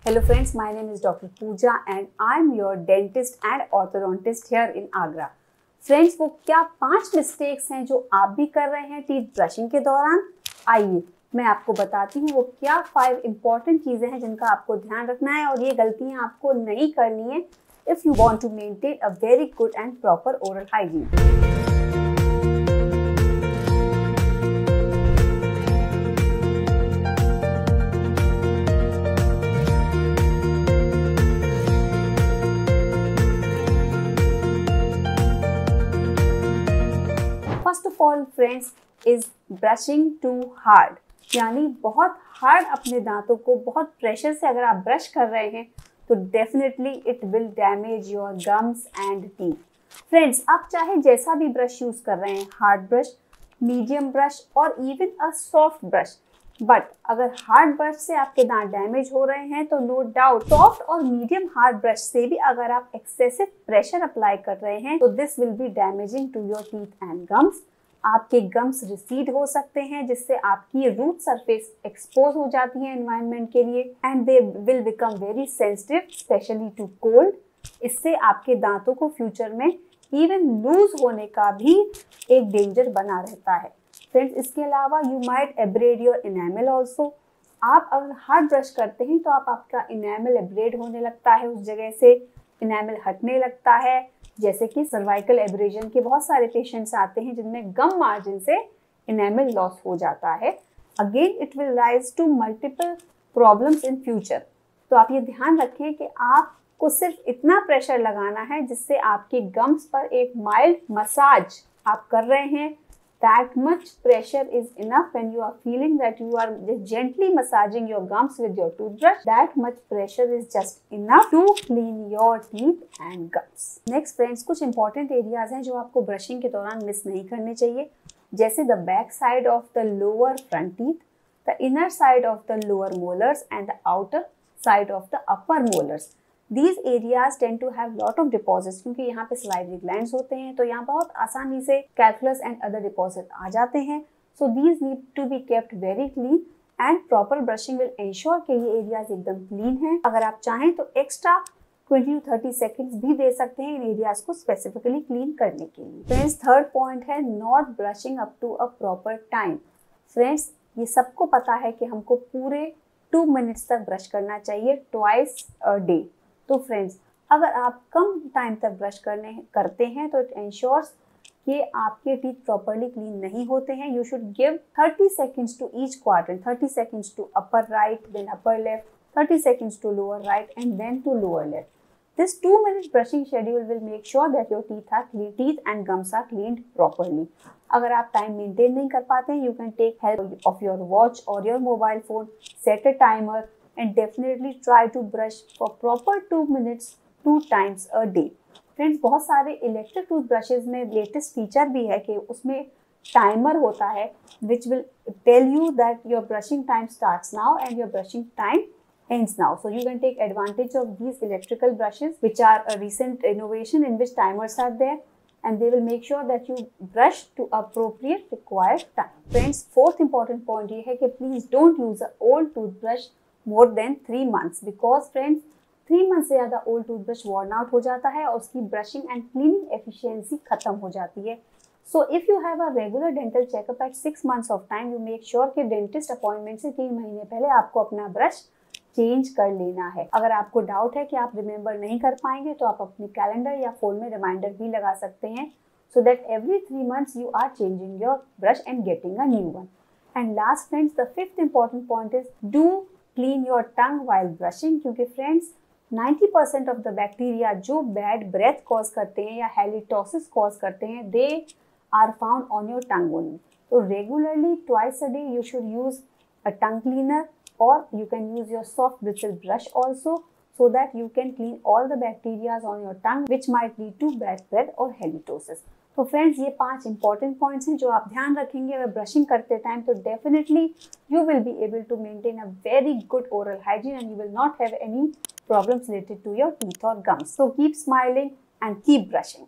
Hello friends, my name is Dr. Pooja and I am your dentist and orthodontist here in Agra. Friends, वो क्या 5 mistakes हैं जो आप भी कर रहे हैं टीथ ब्रशिंग के दौरान? आइए मैं आपको बताती हूँ वो क्या 5 इम्पॉर्टेंट चीज़ें हैं जिनका आपको ध्यान रखना है और ये गलतियाँ आपको नहीं करनी है if you want to maintain a very good and proper oral hygiene. First of all friends is brushing too hard, यानी बहुत हार्ड अपने दांतों को बहुत प्रेशर से अगर आप ब्रश कर रहे हैं तो definitely it will damage your gums and teeth. Friends, आप चाहे जैसा भी ब्रश यूज कर रहे हैं, हार्ड ब्रश, मीडियम ब्रश और even a soft brush, but अगर हार्ड ब्रश से आपके दांत डैमेज हो रहे हैं तो नो डाउट सॉफ्ट और मीडियम हार्ड ब्रश से भी अगर आप एक्सेसिव प्रेशर अप्लाई कर रहे हैं तो this will be damaging to your teeth and gums. आपके गम्स रिसीड हो सकते हैं जिससे आपकी रूट सरफेस एक्सपोज हो जाती है एनवायरनमेंट के लिए and they will become very sensitive specially to cold. इससे आपके दांतों को फ्यूचर में इवन लूज होने का भी एक डेंजर बना रहता है. फ्रेंड्स, इसके अलावा you might abrade your enamel also. आप अगर हार्ड ब्रश करते हैं तो आपका इनेमल एब्रेड होने लगता है, उस जगह से इनेमल हटने लगता है, जैसे कि सर्वाइकल एब्रेजन के बहुत सारे पेशेंट्स आते हैं जिनमें गम मार्जिन से इनेमल लॉस हो जाता है. Again it will rise to multiple problems in future. तो आप ये ध्यान रखें कि आपको सिर्फ इतना प्रेशर लगाना है जिससे आपके गम्स पर एक माइल्ड मसाज आप कर रहे हैं. That much pressure is enough when you are feeling that you are gently massaging your gums with your toothbrush. That much pressure is just enough to clean your teeth and gums. Next friends, कुछ important areas हैं जो आपको brushing के दौरान miss नहीं करने चाहिए, जैसे the back side of the lower front teeth, the inner side of the lower molars and the outer side of the upper molars. These areas tend to have lot of deposits क्योंकि यहाँ पे salivary glands होते हैं तो यहाँ बहुत आसानी से calculus and other deposit आ जाते हैं. So these need to be kept very clean and proper brushing will ensure कि ये areas एकदम clean हैं. अगर आप चाहें तो extra 20 to 30 seconds भी दे सकते हैं इन areas को specifically clean करने के लिए. Friends, third point है not brushing up to a proper time. Friends, ये सबको पता है कि हमको पूरे 2 minutes तक ब्रश करना चाहिए twice a day. तो फ्रेंड्स, अगर आप कम टाइम तक ब्रश करते हैं तो इट इंश्योर्स कि आपके टीथ प्रॉपरली क्लीन नहीं होते हैं. You should give 30 seconds to each quadrant, 30 seconds to upper right, then upper left, 30 seconds to lower right and then to lower left. This 2-minute brushing schedule will make sure that your teeth and gums are cleaned properly. अगर आप time maintain नहीं कर पाते हैं, you can take help of your watch or your mobile phone, set a timer and definitely try to brush for proper 2 minutes 2 times a day. Friends, बहुत सारे electric toothbrushes में latest feature भी है कि उसमें टाइमर होता है which will tell you that your brushing time starts now and your brushing time ends now. So you can take advantage of these electrical brushes which are a recent innovation in which timers are there and they will make sure that you brush to appropriate required time. Friends, fourth important point ये है कि please don't use an old toothbrush more than 3 months because friends 3 months से ज़्यादा old toothbrush worn out हो जाता है और उसकी ब्रशिंग एंड क्लीनिंग एफिशिएंसी खत्म हो जाती है. So if you have a regular dental checkup at 6 months of time, you make sure कि डेंटिस्ट अपॉइंटमेंट से 3 महीने पहले आपको अपना ब्रश चेंज कर लेना है. अगर आपको डाउट है कि आप रिमेंबर नहीं कर पाएंगे तो आप अपने कैलेंडर या फोन में रिमाइंडर भी लगा सकते हैं so that every 3 months you are changing your brush and getting a new one. And last friends, the fifth important point is do clean your tongue while brushing क्योंकि friends 90% of the bacteria जो bad breath cause करते हैं या halitosis cause करते हैं they are found on your tongue only. तो regularly twice a day you should use a tongue cleaner और you can use your soft bristle brush also so that you can clean all the bacteria on your tongue which might lead to bad breath or halitosis. तो friends, ये 5 important points हैं जो आप ध्यान रखेंगे अगर brushing करते time तो definitely you will be able to maintain a very good oral hygiene and you will not have any problems related to your teeth or gums. So keep smiling and keep brushing.